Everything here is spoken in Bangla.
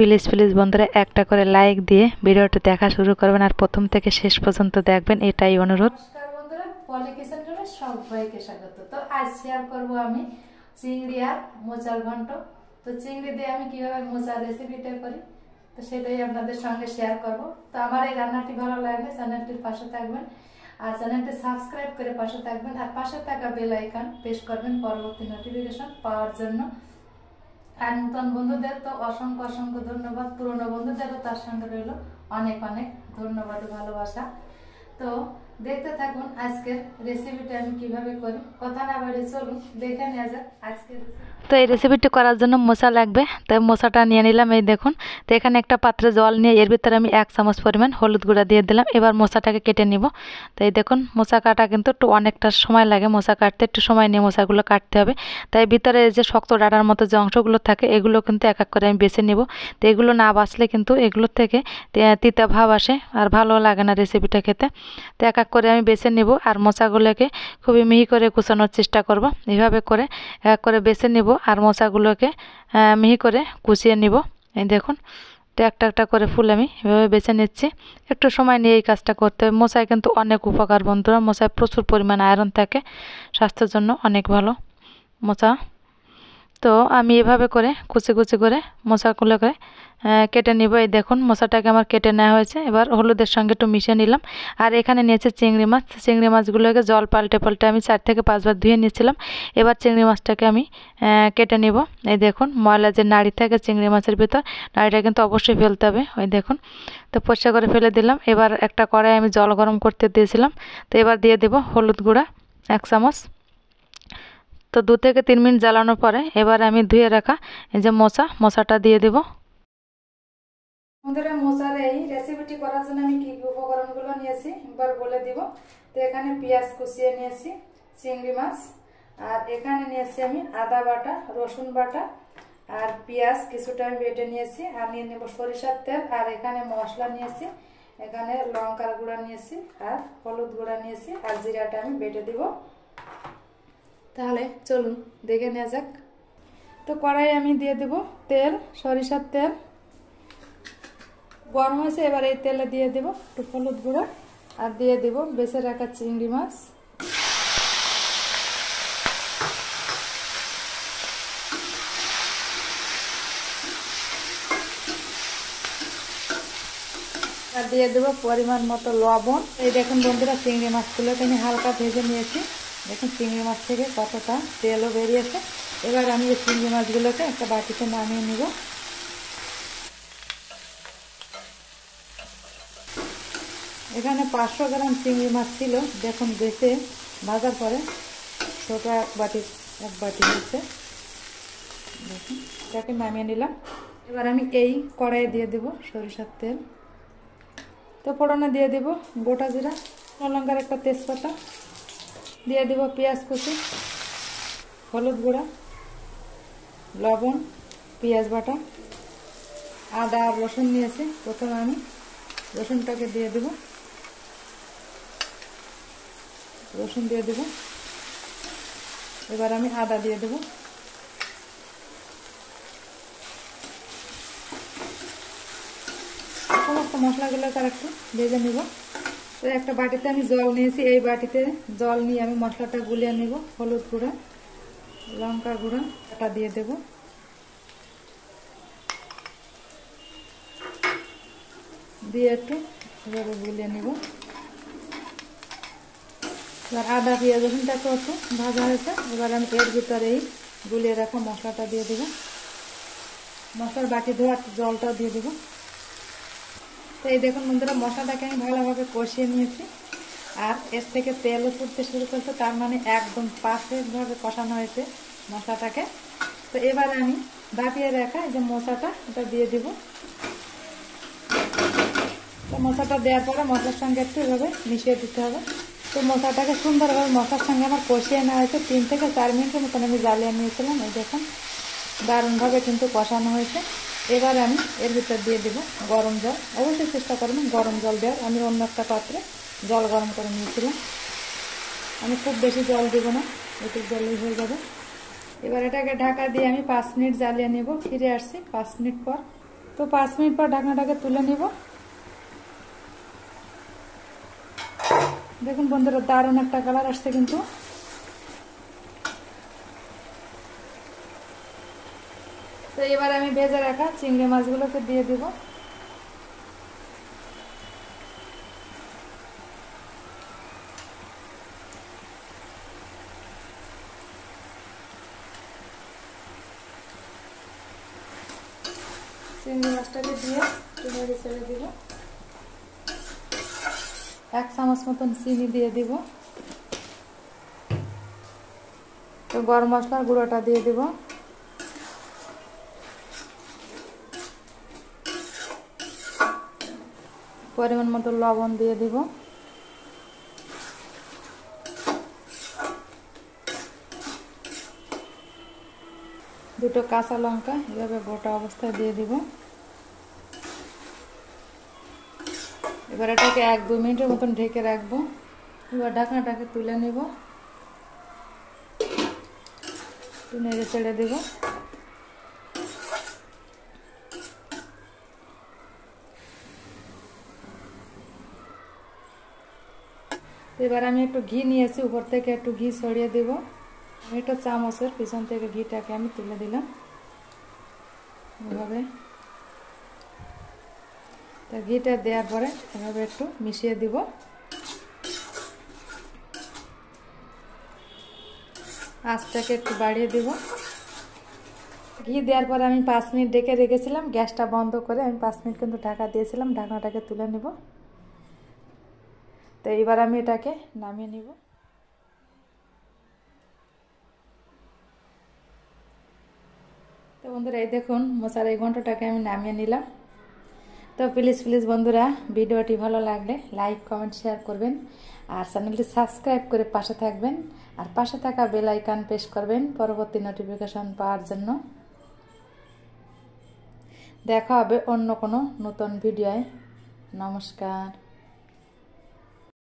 প্লিজ প্লিজ বন্ধুরা একটা করে লাইক দিয়ে ভিডিওটা দেখা শুরু করবেন আর প্রথম থেকে শেষ পর্যন্ত দেখবেন, এটাই অনুরোধ। নমস্কার বন্ধুরা, পলি কিচেন রুমে সবাইকে স্বাগত। তো আজ শেয়ার করব আমি চিংড়ি আর মোচার ঘন্ট। তো চিংড়ি দিয়ে আমি কিভাবে মোচার রেসিপিটা করি তো সেটাই আপনাদের সঙ্গে শেয়ার করব। তো আমার এই রান্নাটি ভালো লাগলে চ্যানেলটির পাশে থাকবেন আর চ্যানেলটি সাবস্ক্রাইব করে পাশে থাকবেন আর পাশে থাকা বেল আইকন প্রেস করবেন পরবর্তী নোটিফিকেশন পাওয়ার জন্য। আর নতুন বন্ধুদের তো অসংখ্য অসংখ্য ধন্যবাদ, পুরনো বন্ধুদেরও তার সঙ্গে রইল অনেক অনেক ধন্যবাদ, ভালোবাসা। তো দেখতে থাকুন আজকের রেসিপিটা আমি কিভাবে করি। কথা না বাড়িয়ে চলুন দেখে নেওয়া যাক আজকের রেসিপি। তো এই রেসিপিটি করার জন্য মোচা লাগবে, তাই মোচাটা নিয়ে নিলাম। এই দেখুন, তো এখানে একটা পাত্রে জল নিয়ে এর ভিতরে আমি 1 চামচ পরিমাণ হলুদ গুঁড়া দিয়ে দিলাম। এবার মোচাটাকে কেটে নিব। তো এই দেখুন, মোচা কাটা কিন্তু একটু অনেকটা সময় লাগে, মোচা কাটতে একটু সময় নিয়ে মোচাগুলো কাটতে হবে। তাই ভিতরে যে শক্ত ডাঁটার মতো যে অংশগুলো থাকে এগুলো কিন্তু এক এক করে আমি বেছে নিব। তো এগুলো না বাছলে কিন্তু এগুলোর থেকে তিতা ভাব আসে আর ভালো লাগে না রেসিপিটা খেতে। তো এক এক করে আমি বেছে নিব আর মোচাগুলোকে খুবই মিহি করে কুচানোর চেষ্টা করব। এইভাবে করে এক করে বেছে নিব আর মোচাগুলোকে মিহি করে কুচিয়ে নিব। এই দেখুন, তো একটা একটা করে ফুল আমি এভাবে বেছে নিচ্ছি। একটু সময় নিয়ে এই কাজটা করতে হবে। মোচায় কিন্তু অনেক উপকার বন্ধুরা, মোচায় প্রচুর পরিমাণ আয়রন থাকে, স্বাস্থ্যের জন্য অনেক ভালো মোচা। তো আমি এভাবে করে কুচি কুচি করে মোচাগুলোকে কেটে নিব। এই দেখুন, মোচাটাকে আমার কেটে নেওয়া হয়েছে। এবার হলুদের সঙ্গে একটু মিশিয়ে নিলাম। আর এখানে নিয়েছে চিংড়ি মাছ। চিংড়ি মাছগুলোকে জল পাল্টে পাল্টে আমি 4 থেকে 5 বার ধুয়ে নিয়েছিলাম। এবার চিংড়ি মাছটাকে আমি কেটে নিব। এই দেখুন, ময়লা যে নাড়ি থাকে চিংড়ি মাছের ভিতর, নাড়িটা কিন্তু অবশ্যই ফেলতে হবে। ওই দেখুন, তো পরিষ্কার করে ফেলে দিলাম। এবার একটা কড়াই আমি জল গরম করতে দিয়েছিলাম। তো এবার দিয়ে দেব হলুদ গুঁড়া 1 চামচ। তো 2 থেকে 3 মিনিট জ্বালানোর পরে এবার আমি ধুয়ে রাখা এই যে মোচাটা দিয়ে দেব। বন্ধুরা, মোচার এই রেসিপিটি করার জন্য আমি কি উপকরণগুলো নিয়েছি এবার বলে দিব। তো এখানে পেঁয়াজ কুচিয়ে নিয়েছি, চিংড়ি মাছ, আর এখানে নিয়েছি আমি আদা বাটা, রসুন বাটা আর পেঁয়াজ কিছুটা আমি বেটে নিয়েছি। আর নিয়ে নেব সরিষার তেল। আর এখানে মশলা নিয়েছি, এখানে লঙ্কার গুঁড়া নিয়েছি আর হলুদ গুঁড়া নিয়েছি আর জিরাটা আমি বেটে দিব। তাহলে চলুন দেখে নেওয়া যাক। তো কড়াই আমি দিয়ে দেব তেল, সরিষার তেল গরম হয়েছে। এবার এই তেলে দিয়ে দেব একটু হলুদ গুঁড়ো আর দিয়ে দেব বেছে রাখা চিংড়ি মাছ। আর দিয়ে দেব পরিমাণ মতো লবণ। এই দেখুন বন্ধুরা, চিংড়ি মাছগুলোকে আমি হালকা ভেজে নিয়েছি। দেখুন চিংড়ি মাছ থেকে কতটা তেলও বেরিয়েছে। এবার আমি এই চিংড়ি মাছগুলোকে একটা বাটিতে নামিয়ে নিব। এখানে 500 গ্রাম চিংড়ি মাছ ছিল। দেখুন বেছে ভাজার পরে ছোটো এক বাটি হয়েছে। দেখুন, এটাকে নামিয়ে নিলাম। এবার আমি এই কড়াইয়ে দিয়ে দেব সরিষার তেল। তো ফোড়নে দিয়ে দেব গোটা জিরা, লঙ্কার একটা তেজপাতা, দিয়ে দেব পেঁয়াজ কুচি, হলুদ গুঁড়া, লবণ, পেঁয়াজ বাটা, আদা আর রসুন নিয়েছি। প্রথমে আমি রসুনটাকে দিয়ে দেব, রসুন দিয়ে দেব। এবার আমি আদা দিয়ে দেব। সমস্ত মশলাগুলোকে আর একটু ভেজে নেব। তো একটা বাটিতে আমি জল নিয়েছি, এই বাটিতে জল নিয়ে আমি মশলাটা গুলিয়ে নেব। হলুদ গুঁড়া, লঙ্কা গুঁড়া এটা দিয়ে দেব, দিয়ে একটু এভাবে গুলিয়ে নেব। এবার আদা পেঁয়াজ রসুনটা একটু ভাজা হয়েছে। এবার আমি এর ভিতরে এই গুলিয়ে রাখা মশলাটা দিয়ে দেব। মশলার বাটি ধোয়া জলটাও দিয়ে দেব। তো এই দেখুন বন্ধুরা, মশলাটাকে আমি ভালোভাবে কষিয়ে নিয়েছি আর এর থেকে তেলও ফুটতে শুরু করছে, তার মানে একদম পারফেক্টভাবে কষানো হয়েছে মশলাটাকে। তো এবার আমি বাটিয়ে রাখা এই যে মোচাটা এটা দিয়ে দিব। তো মোচাটা দেওয়ার পরে মশলার সঙ্গে একটু এভাবে মিশিয়ে দিতে হবে। তো মোচাটাকে সুন্দরভাবে মশলার সঙ্গে আমার কষিয়ে নেওয়া হয়েছে। 3 থেকে 4 মিনিটের মতন আমি জ্বালিয়ে নিয়েছিলাম। এই দেখুন দারুণভাবে কিন্তু কষানো হয়েছে। এবার আমি এর ভিতর দিয়ে দেব গরম জল। অবশ্যই চেষ্টা করবেন গরম জল দেওয়ার। আমি অন্য একটা পাত্রে জল গরম করে নিয়েছিলাম। আমি খুব বেশি জল দেব না, একটু জলই হয়ে যাবে। এবার এটাকে ঢাকা দিয়ে আমি 5 মিনিট জ্বালিয়ে নেব। ফিরে আসছি 5 মিনিট পর। তো 5 মিনিট পর ঢাকনাটাকে তুলে নিব। দেখুন বন্ধুরা, দারুণ একটা কালার আসছে কিন্তু। তো এবার আমি ভেজে রাখা চিংড়ি মাছগুলোকে দিয়ে দিব। চিংড়ি মাছটাকে দিয়ে নেড়ে ছেড়ে দিব। 1 চামচ মতন চিনি দিয়ে দিব। তো গরম মশলার গুঁড়োটা দিয়ে দিব। পরিমাণ মতো লবণ দিয়ে দিব। দুটো কাঁচা লঙ্কা এভাবে গোটা অবস্থায় দিয়ে দিব। এবার এটাকে 1-2 মিনিটের মতন ঢেকে রাখবো। এবার ঢাকনাটাকে তুলে নেব, একটু নেড়ে চেড়ে দেব। এবার আমি একটু ঘি নিয়েছি, উপর থেকে একটু ঘি ছড়িয়ে দেব। একটা চামচের পিছন থেকে ঘিটাকে আমি তুলে দিলাম এভাবে। তা ঘিটা দেওয়ার পরে এভাবে একটু মিশিয়ে দিব। আঁচটাকে একটু বাড়িয়ে দিব। ঘি দেওয়ার পরে আমি 5 মিনিট ঢেকে রেখেছিলাম। গ্যাসটা বন্ধ করে আমি 5 মিনিট কিন্তু ঢাকা দিয়েছিলাম। ঢাকনাটাকে তুলে নিব। তো এবার আমি এটাকে নামিয়ে নিব। তো বন্ধুরা, এই দেখুন মশার এই ঘন্টটাকে আমি নামিয়ে নিলাম। তো প্লিজ বন্ধুরা, ভিডিওটি ভালো লাগলে লাইক কমেন্ট শেয়ার করবেন, আর চ্যানেলটি সাবস্ক্রাইব করে পাশে থাকবেন, আর পাশে থাকা বেল আইকন প্রেস করবেন পরবর্তী নোটিফিকেশন পাওয়ার জন্য। দেখা হবে অন্য কোনো নতুন ভিডিওয়। নমস্কার।